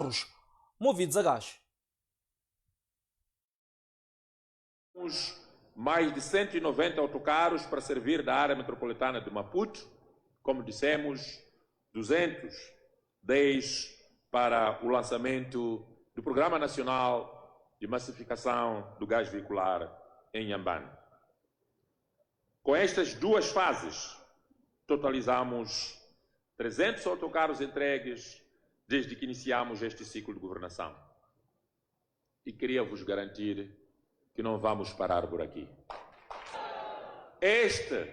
autocarros movidos a gás. Temos mais de 190 autocarros para servir da área metropolitana de Maputo. Como dissemos, 210 para o lançamento do Programa Nacional de Massificação do Gás Veicular em Inhambane. Com estas duas fases, totalizamos 300 autocarros entregues desde que iniciamos este ciclo de governação. E queria vos garantir que não vamos parar por aqui. Este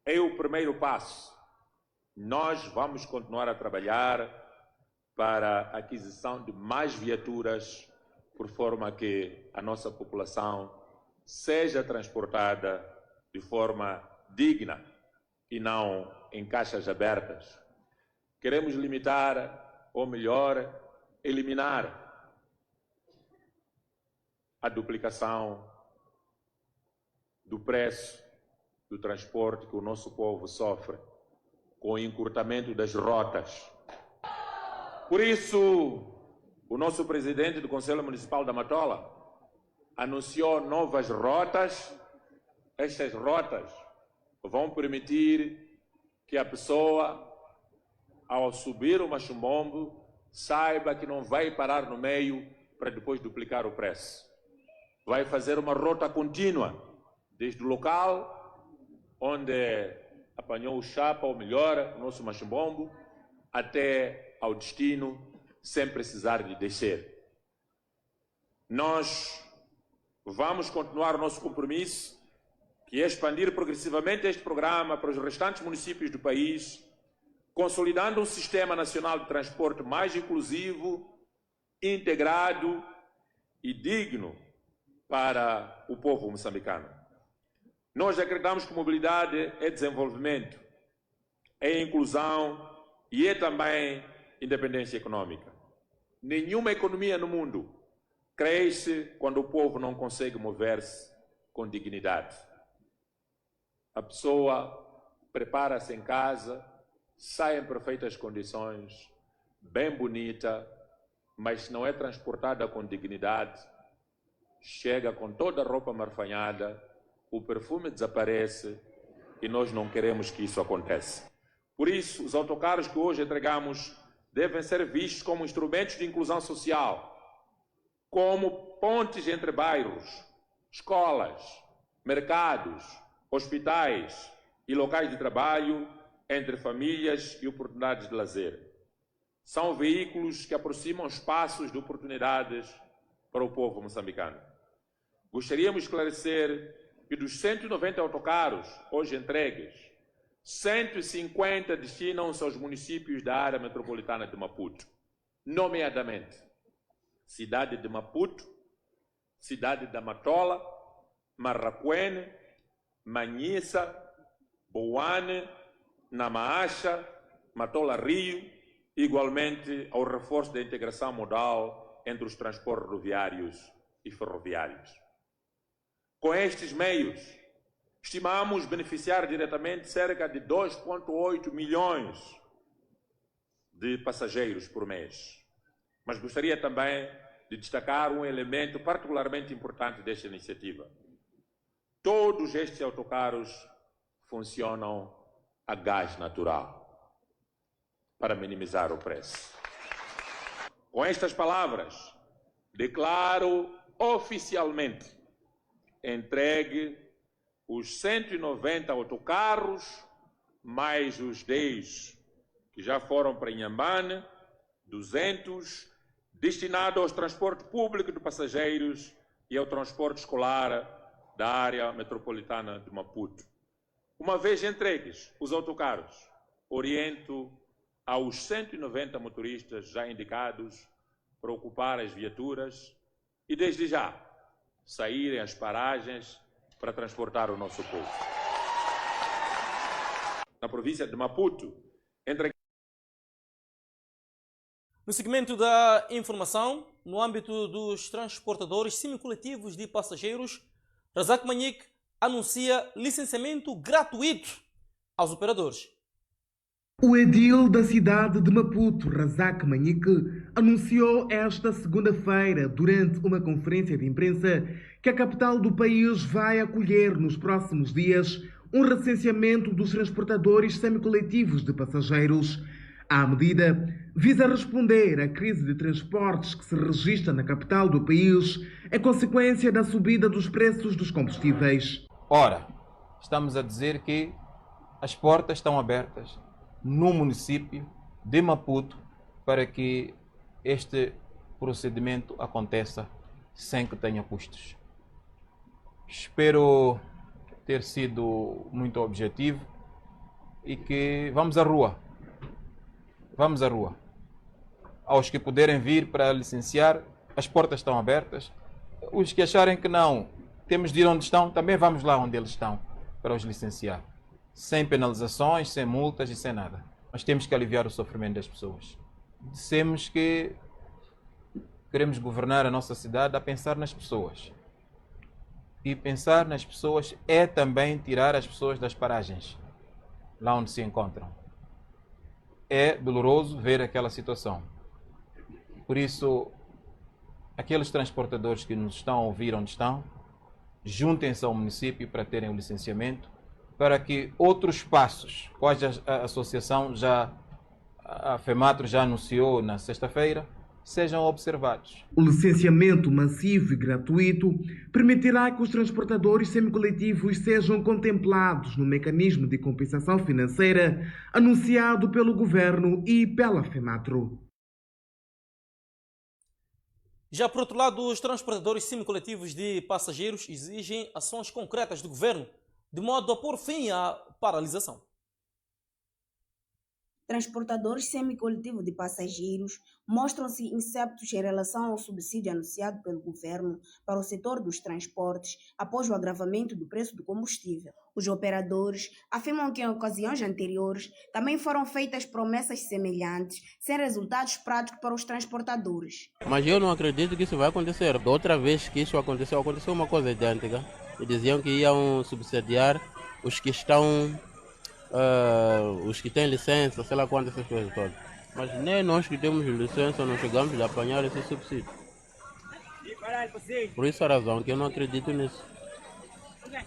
é o primeiro passo. Nós vamos continuar a trabalhar para a aquisição de mais viaturas, por forma que a nossa população seja transportada de forma digna e não em caixas abertas. Queremos limitar, ou melhor, eliminar a duplicação do preço do transporte que o nosso povo sofre com o encurtamento das rotas. Por isso, o nosso presidente do Conselho Municipal da Matola anunciou novas rotas. Estas rotas vão permitir que a pessoa, ao subir o Machumbombo, saiba que não vai parar no meio para depois duplicar o preço. Vai fazer uma rota contínua, desde o local onde apanhou o chapa, ou melhor, o nosso Machumbombo, até ao destino, sem precisar de descer. Nós vamos continuar o nosso compromisso, que é expandir progressivamente este programa para os restantes municípios do país, consolidando um sistema nacional de transporte mais inclusivo, integrado e digno para o povo moçambicano. Nós acreditamos que mobilidade é desenvolvimento, é inclusão e é também independência econômica. Nenhuma economia no mundo cresce quando o povo não consegue mover-se com dignidade. A pessoa prepara-se em casa, sai em perfeitas condições, bem bonita, mas se não é transportada com dignidade, chega com toda a roupa marfanhada, o perfume desaparece e nós não queremos que isso aconteça. Por isso, os autocarros que hoje entregamos devem ser vistos como instrumentos de inclusão social, como pontes entre bairros, escolas, mercados, hospitais e locais de trabalho, entre famílias e oportunidades de lazer. São veículos que aproximam espaços de oportunidades para o povo moçambicano. Gostaríamos de esclarecer que dos 190 autocarros hoje entregues, 150 destinam-se aos municípios da área metropolitana de Maputo, nomeadamente cidade de Maputo, cidade da Matola, Marraquene, Manhissa, Boane, Namaacha, Matola Rio, igualmente ao reforço da integração modal entre os transportes rodoviários e ferroviários. Com estes meios, estimamos beneficiar diretamente cerca de 2,8 milhões de passageiros por mês. Mas gostaria também de destacar um elemento particularmente importante desta iniciativa. Todos estes autocarros funcionam a gás natural, para minimizar o preço. Com estas palavras, declaro oficialmente entregue os 190 autocarros, mais os 10 que já foram para Inhambane, 200, destinados ao transporte público de passageiros e ao transporte escolar da área metropolitana de Maputo. Uma vez entregues os autocarros, oriento aos 190 motoristas já indicados para ocupar as viaturas e, desde já, saírem às paragens para transportar o nosso povo. Na província de Maputo, No segmento da informação, no âmbito dos transportadores semicoletivos de passageiros, Razak Manique anuncia licenciamento gratuito aos operadores. O edil da cidade de Maputo, Razak Manhique, anunciou esta segunda-feira, durante uma conferência de imprensa, que a capital do país vai acolher nos próximos dias um recenseamento dos transportadores semicoletivos de passageiros. A medida visa responder à crise de transportes que se registra na capital do país em consequência da subida dos preços dos combustíveis. Ora, estamos a dizer que as portas estão abertas no município de Maputo para que este procedimento aconteça sem que tenha custos. Espero ter sido muito objetivo e que vamos à rua. Vamos à rua. Aos que puderem vir para licenciar, as portas estão abertas. Os que acharem que não, temos de ir onde estão, também vamos lá onde eles estão para os licenciar. Sem penalizações, sem multas e sem nada. Nós temos que aliviar o sofrimento das pessoas. Dissemos que queremos governar a nossa cidade a pensar nas pessoas. E pensar nas pessoas é também tirar as pessoas das paragens, lá onde se encontram. É doloroso ver aquela situação. Por isso, aqueles transportadores que nos estão a ouvir onde estão, juntem-se ao município para terem o licenciamento, para que outros passos, quais a associação a FEMATRO já anunciou na sexta-feira, sejam observados. O licenciamento massivo e gratuito permitirá que os transportadores semicoletivos sejam contemplados no mecanismo de compensação financeira anunciado pelo governo e pela FEMATRO. Já por outro lado, os transportadores semicoletivos de passageiros exigem ações concretas do governo, de modo a pôr fim à paralisação. Transportadores semicoletivos de passageiros mostram-se inceptos em relação ao subsídio anunciado pelo governo para o setor dos transportes após o agravamento do preço do combustível. Os operadores afirmam que em ocasiões anteriores também foram feitas promessas semelhantes, sem resultados práticos para os transportadores. Mas eu não acredito que isso vai acontecer. Da outra vez que isso aconteceu uma coisa idêntica. E diziam que iam subsidiar os que estão... os que têm licença, sei lá quantas essas coisas todas. Mas nem nós que temos licença não chegamos a apanhar esse subsídio. Por isso a razão que eu não acredito nisso.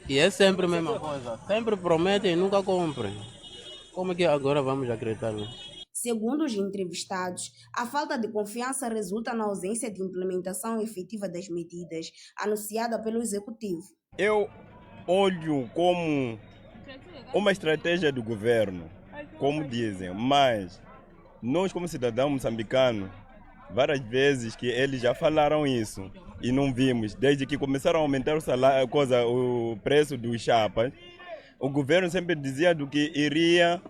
E é sempre a mesma coisa. Sempre prometem e nunca cumprem. Como é que agora vamos acreditar nisso? Segundo os entrevistados, a falta de confiança resulta na ausência de implementação efetiva das medidas anunciada pelo Executivo. Eu olho como uma estratégia do governo, como dizem, mas nós como cidadão moçambicano, várias vezes que eles já falaram isso e não vimos, desde que começaram a aumentar o preço dos chapas, o governo sempre dizia do que iria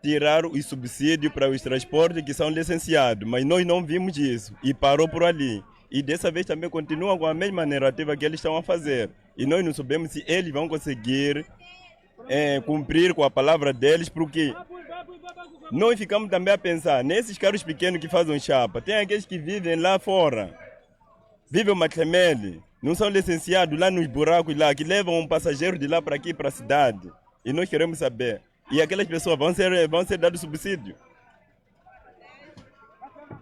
tirar o subsídio para os transportes que são licenciados, mas nós não vimos isso e parou por ali. E dessa vez também continuam com a mesma narrativa que eles estão a fazer. E nós não sabemos se eles vão conseguir cumprir com a palavra deles, porque nós ficamos também a pensar, nesses carros pequenos que fazem chapa, tem aqueles que vivem lá fora, vivem Matlemele, não são licenciados lá nos buracos lá, que levam um passageiro de lá para aqui, para a cidade. E nós queremos saber, e aquelas pessoas vão ser dados subsídio?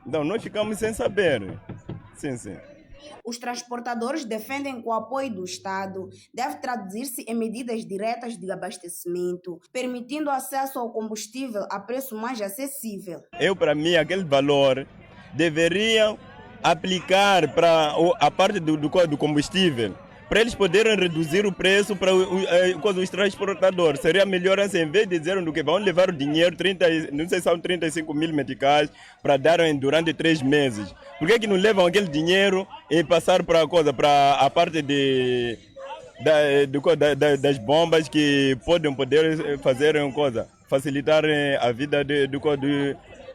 Então nós ficamos sem saber. Sim. Os transportadores defendem que o apoio do Estado deve traduzir-se em medidas diretas de abastecimento, permitindo acesso ao combustível a preço mais acessível. Para mim, aquele valor deveria aplicar para a parte do combustível, para eles poderem reduzir o preço para os transportadores. Seria melhor assim, em vez de dizer que vão levar o dinheiro, não sei se são 35 mil meticais, para darem durante 3 meses. Por que não levam aquele dinheiro e passar para a parte das bombas que poder fazer facilitar a vida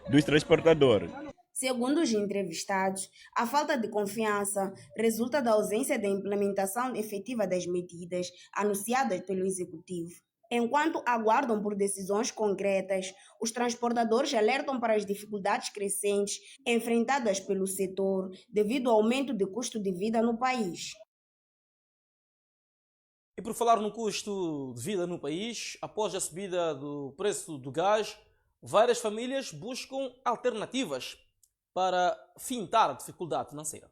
dos transportadores? Segundo os entrevistados, a falta de confiança resulta da ausência da implementação efetiva das medidas anunciadas pelo Executivo. Enquanto aguardam por decisões concretas, os transportadores alertam para as dificuldades crescentes enfrentadas pelo setor devido ao aumento do custo de vida no país. E por falar no custo de vida no país, após a subida do preço do gás, várias famílias buscam alternativas para fintar a dificuldade financeira.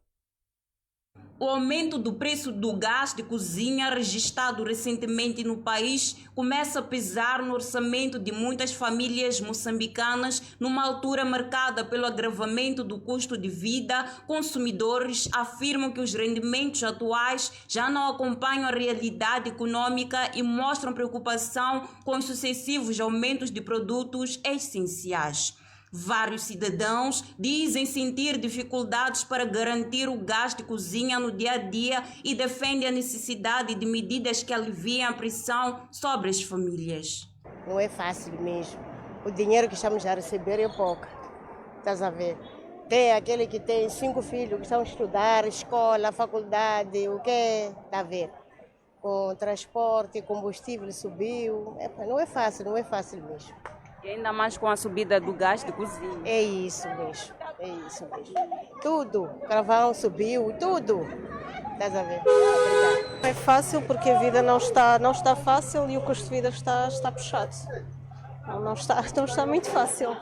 O aumento do preço do gás de cozinha registrado recentemente no país começa a pesar no orçamento de muitas famílias moçambicanas numa altura marcada pelo agravamento do custo de vida. Consumidores afirmam que os rendimentos atuais já não acompanham a realidade econômica e mostram preocupação com os sucessivos aumentos de produtos essenciais. Vários cidadãos dizem sentir dificuldades para garantir o gás de cozinha no dia a dia e defendem a necessidade de medidas que aliviem a pressão sobre as famílias. Não é fácil mesmo. O dinheiro que estamos a receber é pouco. Estás a ver? Tem aquele que tem 5 filhos que estão a estudar, escola, faculdade, o que está a ver? Com transporte, combustível subiu. Não é fácil mesmo. E ainda mais com a subida do gás de cozinha. É isso mesmo. Tudo. Carvão subiu, tudo. Estás a ver? Obrigada. Não é fácil porque a vida não está fácil e o custo de vida está puxado. Não está muito fácil.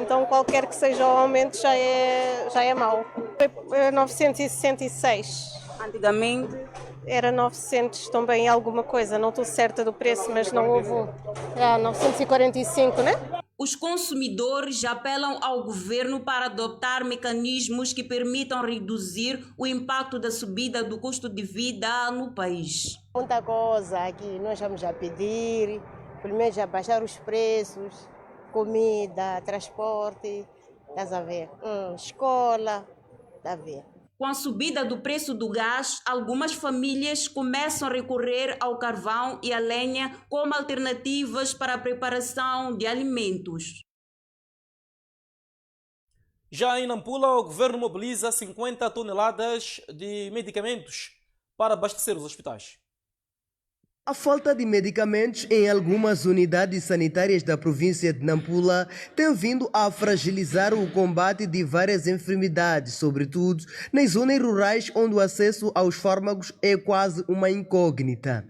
Então qualquer que seja o aumento já é mau. É 966. Antigamente? Era 900 também alguma coisa, não estou certa do preço, mas não houve 945, né? Os consumidores apelam ao governo para adotar mecanismos que permitam reduzir o impacto da subida do custo de vida no país. Muita coisa aqui nós vamos a pedir, pelo menos a baixar os preços, comida, transporte, estás a ver? Escola, está a ver? Com a subida do preço do gás, algumas famílias começam a recorrer ao carvão e à lenha como alternativas para a preparação de alimentos. Já em Nampula, o governo mobiliza 50 toneladas de medicamentos para abastecer os hospitais. A falta de medicamentos em algumas unidades sanitárias da província de Nampula tem vindo a fragilizar o combate de várias enfermidades, sobretudo nas zonas rurais onde o acesso aos fármacos é quase uma incógnita.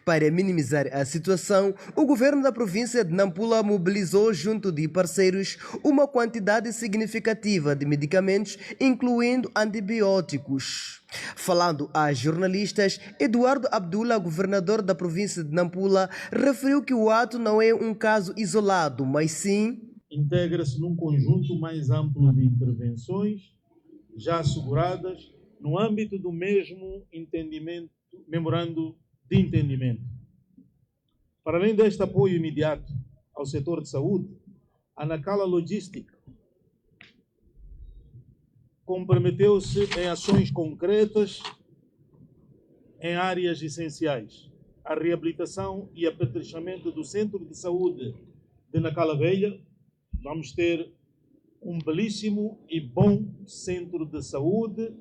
Para minimizar a situação, o governo da província de Nampula mobilizou junto de parceiros uma quantidade significativa de medicamentos, incluindo antibióticos. Falando a jornalistas, Eduardo Abdullah, governador da província de Nampula, referiu que o ato não é um caso isolado, mas sim integra-se num conjunto mais amplo de intervenções já asseguradas no âmbito do mesmo memorando de entendimento. Para além deste apoio imediato ao setor de saúde, a Nacala Logística comprometeu-se em ações concretas em áreas essenciais. A reabilitação e apetrechamento do Centro de Saúde de Nacala Velha. Vamos ter um belíssimo e bom centro de saúde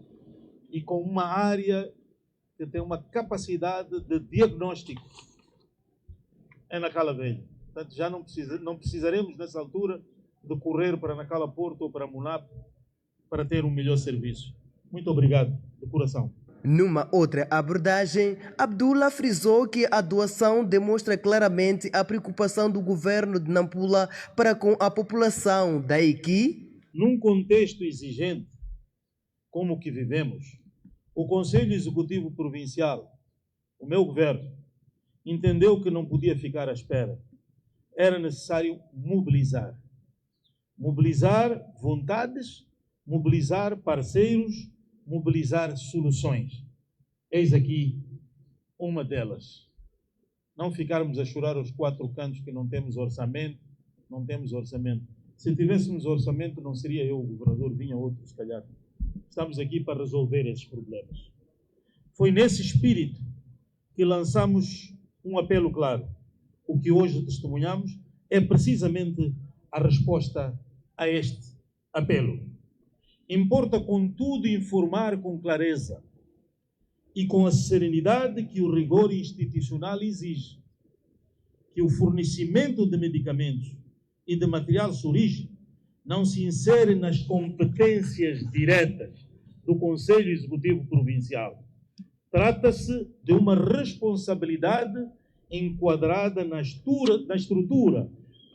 e com uma área que tem uma capacidade de diagnóstico em Nacala Velha. Portanto, já não precisaremos, nessa altura, de correr para Nacala Porto ou para Munap para ter um melhor serviço. Muito obrigado, de coração. Numa outra abordagem, Abdullah frisou que a doação demonstra claramente a preocupação do governo de Nampula para com a população. Daí que, num contexto exigente como o que vivemos, o Conselho Executivo Provincial, o meu governo, entendeu que não podia ficar à espera. Era necessário mobilizar. Mobilizar vontades, mobilizar parceiros, mobilizar soluções. Eis aqui uma delas. Não ficarmos a chorar aos 4 cantos que não temos orçamento. Se tivéssemos orçamento, não seria eu o governador, vinha outro, se calhar. Estamos aqui para resolver esses problemas. Foi nesse espírito que lançamos um apelo claro. O que hoje testemunhamos é precisamente a resposta a este apelo. Importa, contudo, informar com clareza e com a serenidade que o rigor institucional exige que o fornecimento de medicamentos e de material de origem não se insere nas competências diretas do Conselho Executivo Provincial. Trata-se de uma responsabilidade enquadrada na estrutura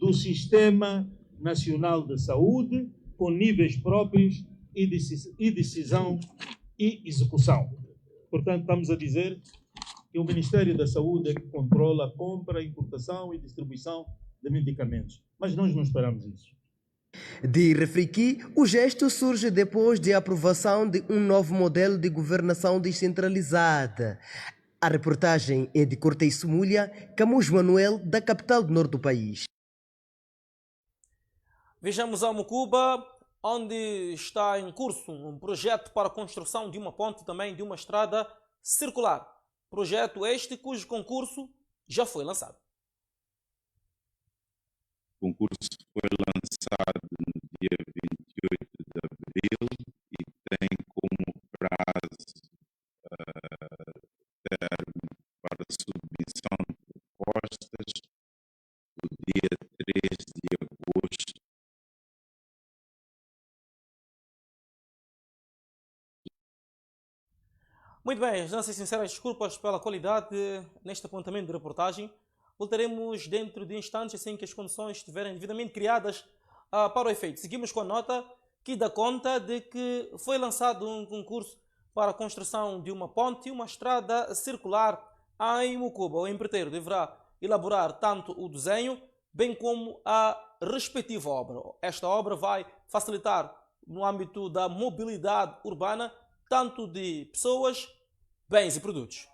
do Sistema Nacional de Saúde, com níveis próprios e decisão e execução. Portanto, estamos a dizer que o Ministério da Saúde é que controla a compra, a importação e distribuição de medicamentos. Mas nós não esperamos isso. De Refriqui, o gesto surge depois de aprovação de um novo modelo de governação descentralizada. A reportagem é de Cortez Sumulha, Camus Manuel, da capital do norte do país. Vejamos a Mucuba, onde está em curso um projeto para a construção de uma ponte e também de uma estrada circular. Projeto este cujo concurso já foi lançado. O concurso foi lançado no dia 28 de abril e tem como prazo termo para submissão de propostas o dia 3 de agosto. Muito bem, as nossas sinceras desculpas pela qualidade neste apontamento de reportagem. Voltaremos dentro de instantes, assim que as condições estiverem devidamente criadas para o efeito. Seguimos com a nota que dá conta de que foi lançado um concurso para a construção de uma ponte e uma estrada circular em Mucuba. O empreiteiro deverá elaborar tanto o desenho, bem como a respectiva obra. Esta obra vai facilitar no âmbito da mobilidade urbana, tanto de pessoas, bens e produtos.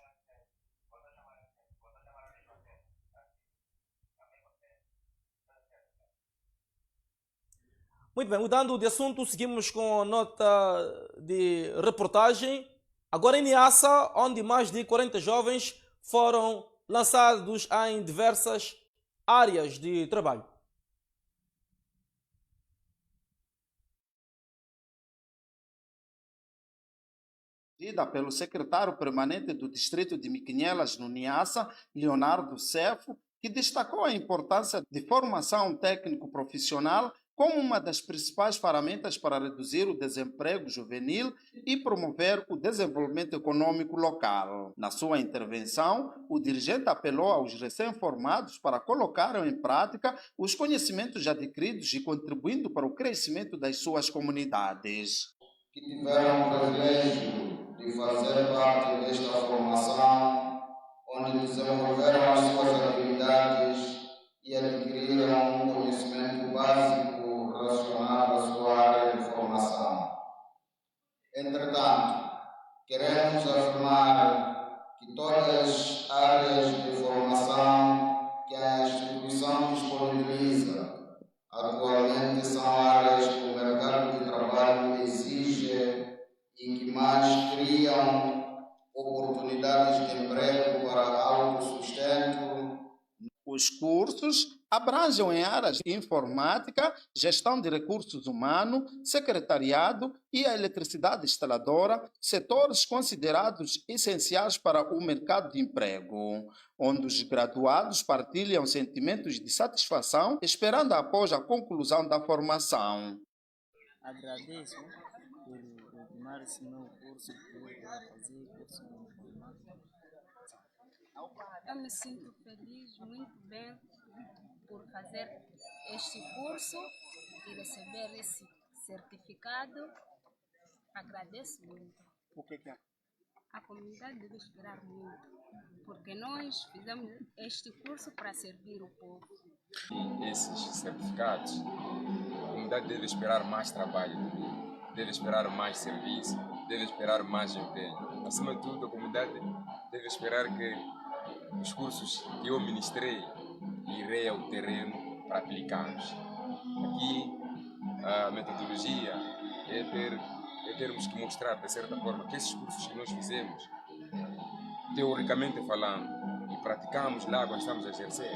Muito bem, mudando de assunto, seguimos com a nota de reportagem. Agora em Niassa, onde mais de 40 jovens foram lançados em diversas áreas de trabalho. Pelo secretário permanente do Distrito de Miquinhelas, no Niassa, Leonardo Cefo, que destacou a importância de formação técnico-profissional como uma das principais ferramentas para reduzir o desemprego juvenil e promover o desenvolvimento econômico local. Na sua intervenção, o dirigente apelou aos recém-formados para colocarem em prática os conhecimentos adquiridos e contribuindo para o crescimento das suas comunidades. Que tiveram o privilégio de fazer parte desta formação, onde desenvolveram as suas habilidades e adquiriram um conhecimento básico relacionado à sua área de formação. Entretanto, queremos afirmar que todas as áreas de formação que a instituição disponibiliza atualmente são áreas que o mercado de trabalho exige e que mais criam oportunidades de emprego para autossustento. Os cursos abrangem em áreas de informática, gestão de recursos humanos, secretariado e a eletricidade instaladora, setores considerados essenciais para o mercado de emprego, onde os graduados partilham sentimentos de satisfação, esperando após a conclusão da formação. Agradeço por tomar esse meu curso, por fazer curso de informática. Eu me sinto feliz, muito bem, por fazer este curso e receber esse certificado. Agradeço muito. O que é? A comunidade deve esperar muito, porque nós fizemos este curso para servir o povo. E esses certificados, a comunidade deve esperar mais trabalho, deve esperar mais serviço, deve esperar mais empenho. Acima de tudo, a comunidade deve esperar que os cursos que eu ministrei irei ao terreno para aplicá-los. Aqui a metodologia é termos que mostrar, de certa forma, que esses cursos que nós fizemos, teoricamente falando, e praticamos lá quando estamos a exercer,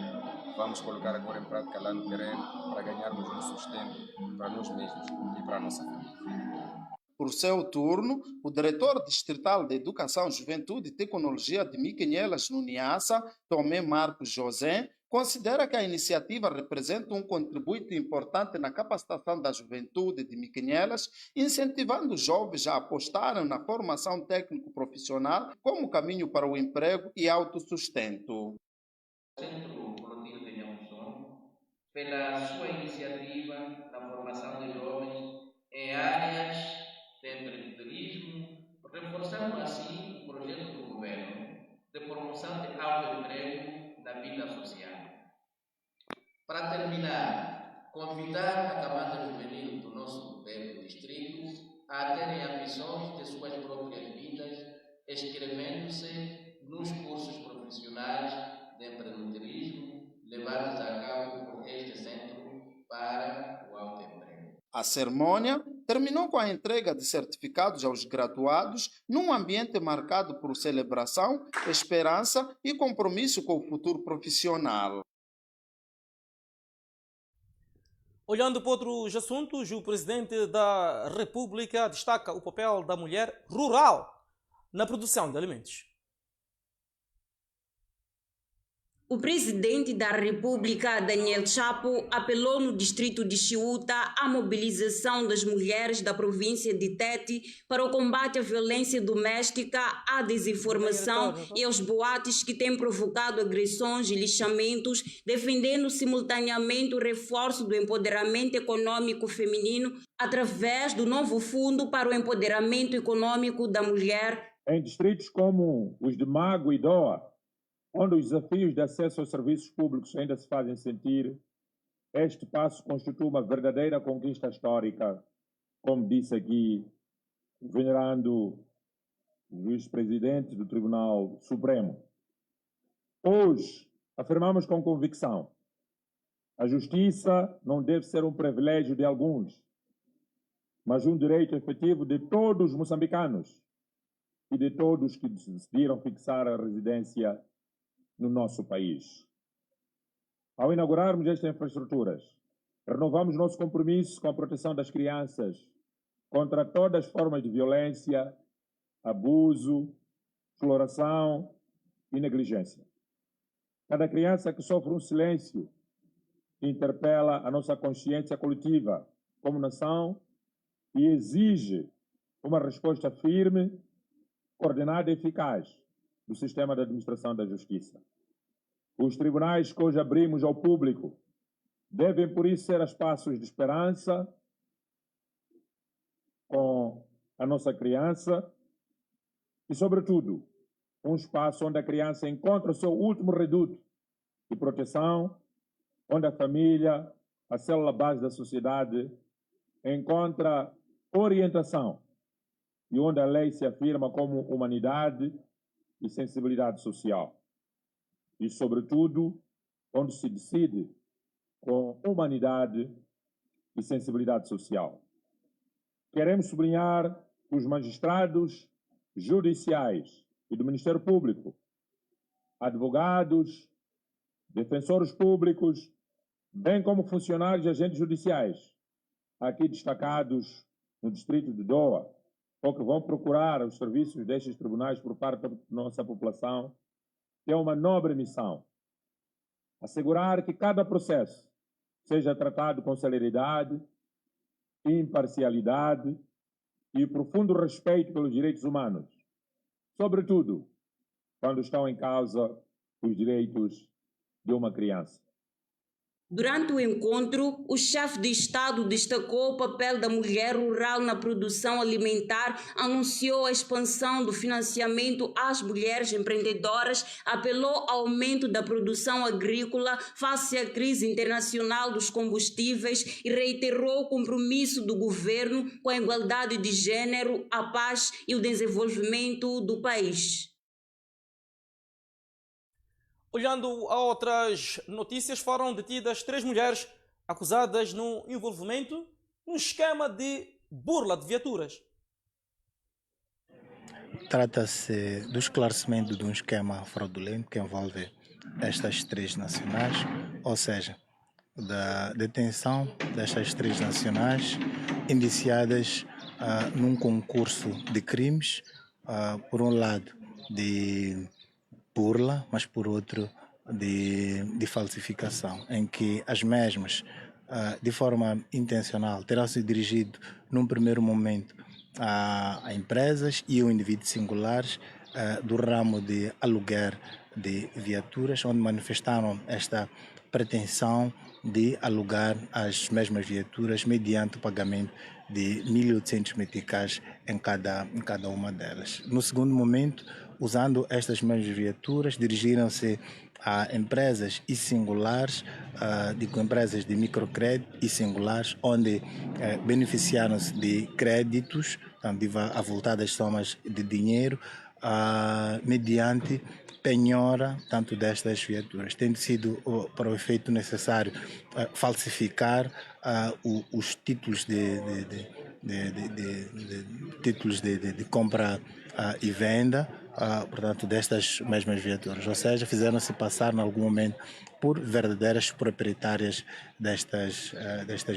vamos colocar agora em prática lá no terreno para ganharmos um sustento para nós mesmos e para a nossa família. Por seu turno, o diretor distrital de Educação, Juventude e Tecnologia de Miquinhelas, no Niassa, Tomé Marcos José, considera que a iniciativa representa um contributo importante na capacitação da juventude de Miquinhelas, incentivando os jovens a apostarem na formação técnico-profissional como caminho para o emprego e autossustento. O Centro Produtivo tem um sonho, pela sua iniciativa na formação de jovens em áreas de empreendedorismo, reforçando assim o projeto do governo de promoção de autoemprego na vida social. Para terminar, convidar a camada juvenil do nosso governo distrito a terem ambições de suas próprias vidas, inscrevendo-se nos cursos profissionais de empreendedorismo levados a cabo por este Centro para o Autoemprego. A cerimônia terminou com a entrega de certificados aos graduados num ambiente marcado por celebração, esperança e compromisso com o futuro profissional. Olhando para outros assuntos, o Presidente da República destaca o papel da mulher rural na produção de alimentos. O presidente da República, Daniel Chapo, apelou no distrito de Chiuta à mobilização das mulheres da província de Tete para o combate à violência doméstica, à desinformação e aos boatos que têm provocado agressões e lixamentos, defendendo simultaneamente o reforço do empoderamento econômico feminino através do novo Fundo para o Empoderamento Econômico da Mulher. Em distritos como os de Mago e Doa, onde os desafios de acesso aos serviços públicos ainda se fazem sentir, este passo constitui uma verdadeira conquista histórica, como disse aqui o venerando juiz-presidente do Tribunal Supremo. Hoje, afirmamos com convicção, a justiça não deve ser um privilégio de alguns, mas um direito efetivo de todos os moçambicanos e de todos que decidiram fixar a residência no nosso país. Ao inaugurarmos estas infraestruturas, renovamos nosso compromisso com a proteção das crianças contra todas as formas de violência, abuso, exploração e negligência. Cada criança que sofre um silêncio interpela a nossa consciência coletiva como nação e exige uma resposta firme, coordenada e eficaz do sistema de administração da justiça. Os tribunais que hoje abrimos ao público devem, por isso, ser espaços de esperança com a nossa criança e, sobretudo, um espaço onde a criança encontra o seu último reduto de proteção, onde a família, a célula base da sociedade, encontra orientação e onde a lei se afirma como humanidade e sensibilidade social. E, sobretudo, onde se decide com humanidade e sensibilidade social. Queremos sublinhar que os magistrados judiciais e do Ministério Público, advogados, defensores públicos, bem como funcionários e agentes judiciais, aqui destacados no distrito de Doa, ou que vão procurar os serviços destes tribunais por parte da nossa população, tem uma nobre missão: assegurar que cada processo seja tratado com celeridade, imparcialidade e profundo respeito pelos direitos humanos, sobretudo quando estão em causa os direitos de uma criança. Durante o encontro, o chefe de Estado destacou o papel da mulher rural na produção alimentar, anunciou a expansão do financiamento às mulheres empreendedoras, apelou ao aumento da produção agrícola face à crise internacional dos combustíveis e reiterou o compromisso do governo com a igualdade de gênero, a paz e o desenvolvimento do país. Olhando a outras notícias, foram detidas 3 mulheres acusadas no envolvimento num esquema de burla de viaturas. Trata-se do esclarecimento de um esquema fraudulento que envolve estas 3 nacionais, ou seja, da detenção destas 3 nacionais indiciadas num concurso de crimes, por um lado de burla, mas por outro de falsificação, em que as mesmas, de forma intencional, terão se dirigido num primeiro momento a empresas e a indivíduos singulares do ramo de aluguer de viaturas, onde manifestaram esta pretensão de alugar as mesmas viaturas mediante o pagamento de 1.800 meticais em cada uma delas. No segundo momento, usando estas mesmas viaturas, dirigiram-se a empresas e singulares, empresas de microcrédito e singulares, onde beneficiaram-se de créditos, avultadas somas de dinheiro, mediante penhora tanto destas viaturas, tendo sido para o efeito necessário falsificar os títulos de compra e venda, portanto, destas mesmas viaturas, ou seja, fizeram-se passar em algum momento por verdadeiras proprietárias destas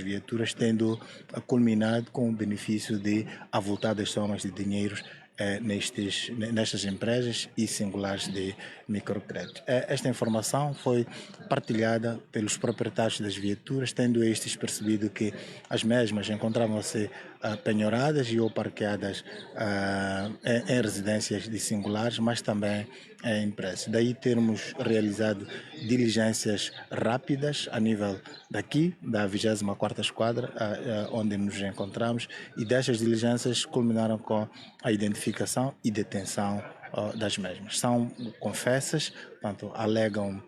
viaturas, tendo culminado com o benefício de avultadas somas de dinheiros nestas empresas e singulares de microcrédito. Esta informação foi partilhada pelos proprietários das viaturas, tendo estes percebido que as mesmas encontravam-se penhoradas e ou parqueadas em residências de singulares, mas também em empresas. Daí termos realizado diligências rápidas a nível daqui, da 24ª Esquadra, onde nos encontramos, e destas diligências culminaram com a identificação e detenção das mesmas. São confessas, portanto, alegam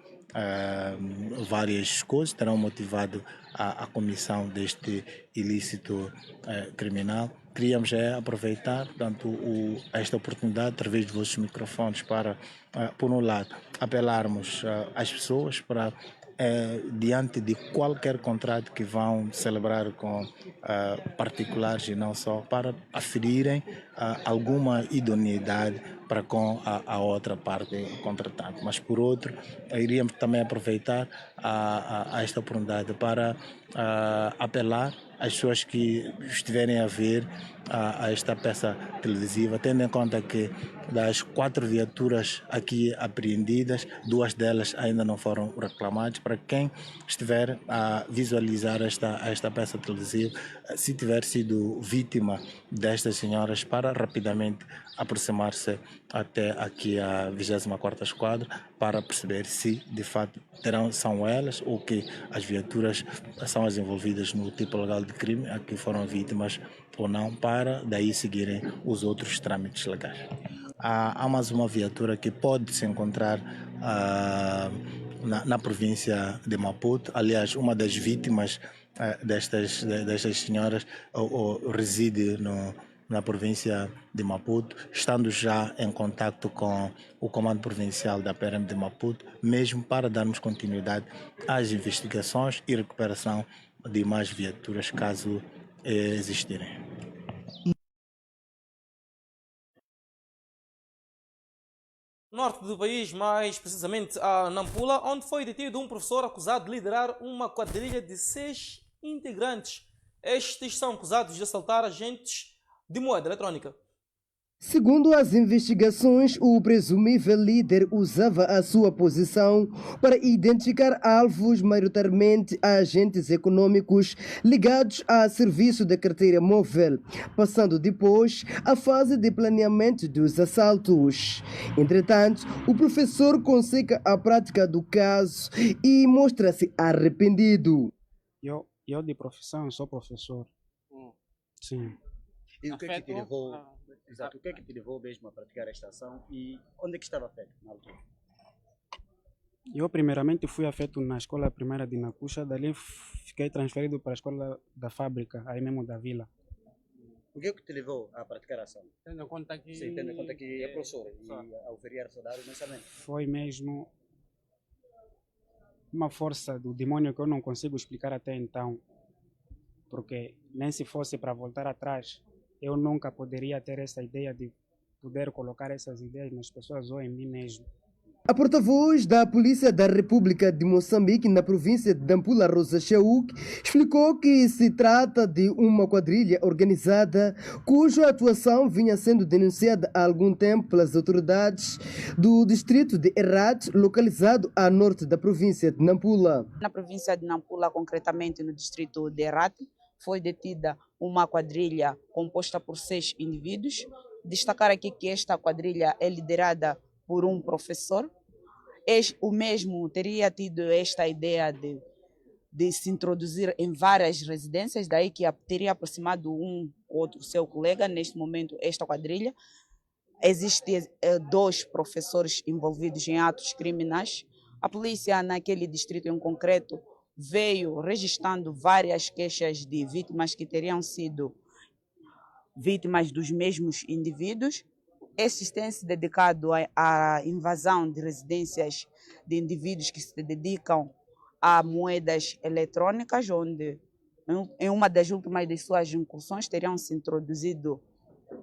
várias coisas, terão motivado a comissão deste ilícito criminal. Queríamos aproveitar, portanto, esta oportunidade, através de vossos microfones, para, por um lado, apelarmos às pessoas para, diante de qualquer contrato que vão celebrar com particulares e não só, para aferirem alguma idoneidade para com a outra parte contratante. Mas, por outro, iríamos também aproveitar a esta oportunidade para apelar às pessoas que estiverem a ver a esta peça televisiva, tendo em conta que das 4 viaturas aqui apreendidas, 2 delas ainda não foram reclamadas. Para quem estiver a visualizar esta peça televisiva, se tiver sido vítima destas senhoras, para rapidamente aproximar-se até aqui a 24ª Esquadra para perceber se de fato são elas ou que as viaturas são as envolvidas no tipo legal de crime a que foram vítimas ou não, para daí seguirem os outros trâmites legais. Há mais uma viatura que pode se encontrar na província de Maputo. Aliás, uma das vítimas destas senhoras reside na província de Maputo, estando já em contato com o Comando Provincial da PRM de Maputo, mesmo para darmos continuidade às investigações e recuperação de mais viaturas, caso existirem. Norte do país, mais precisamente a Nampula, onde foi detido um professor acusado de liderar uma quadrilha de 6 integrantes. Estes são acusados de assaltar agentes de moeda eletrônica. Segundo as investigações, o presumível líder usava a sua posição para identificar alvos, maioritariamente agentes econômicos ligados a serviço de carteira móvel, passando depois à fase de planeamento dos assaltos. Entretanto, o professor consegue a prática do caso e mostra-se arrependido. Eu de profissão sou professor. Sim. E o que é que te levou? Exato, o que é que te levou mesmo a praticar esta ação e onde é que estava feito na altura? Eu primeiramente fui afeto na escola primária de Nacuxa, dali fiquei transferido para a escola da fábrica, aí mesmo da vila. O que é que te levou a praticar a ação? Tendo em conta que... Sim, tendo em conta que é professor e ao veriar salário mensalmente. Foi mesmo uma força do demônio que eu não consigo explicar até então, porque nem se fosse para voltar atrás, eu nunca poderia ter essa ideia de poder colocar essas ideias nas pessoas ou em mim mesmo. A porta-voz da Polícia da República de Moçambique, na província de Nampula, Rosa Chauk, explicou que se trata de uma quadrilha organizada cuja atuação vinha sendo denunciada há algum tempo pelas autoridades do distrito de Herat, localizado a norte da província de Nampula. Na província de Nampula, concretamente no distrito de Herat, foi detida uma quadrilha composta por 6 indivíduos. Destacar aqui que esta quadrilha é liderada por um professor. o mesmo teria tido esta ideia de se introduzir em várias residências, daí que teria aproximado um outro seu colega. Neste momento, esta quadrilha, existem 2 professores envolvidos em atos criminais. A polícia, naquele distrito em concreto, veio registrando várias queixas de vítimas que teriam sido vítimas dos mesmos indivíduos. Estes têm se dedicado à invasão de residências de indivíduos que se dedicam a moedas eletrônicas, onde em uma das últimas de suas incursões teriam se introduzido,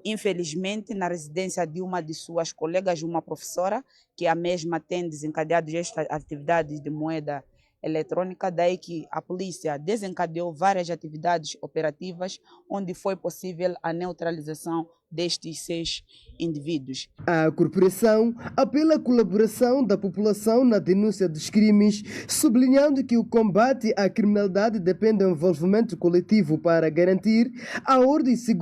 infelizmente, na residência de uma de suas colegas, uma professora, que a mesma tem desencadeado estas atividades de moeda eletrônica, daí que a polícia desencadeou várias atividades operativas, onde foi possível a neutralização destes 6 indivíduos. A corporação apela à colaboração da população na denúncia dos crimes, sublinhando que o combate à criminalidade depende do envolvimento coletivo para garantir a ordem e segurança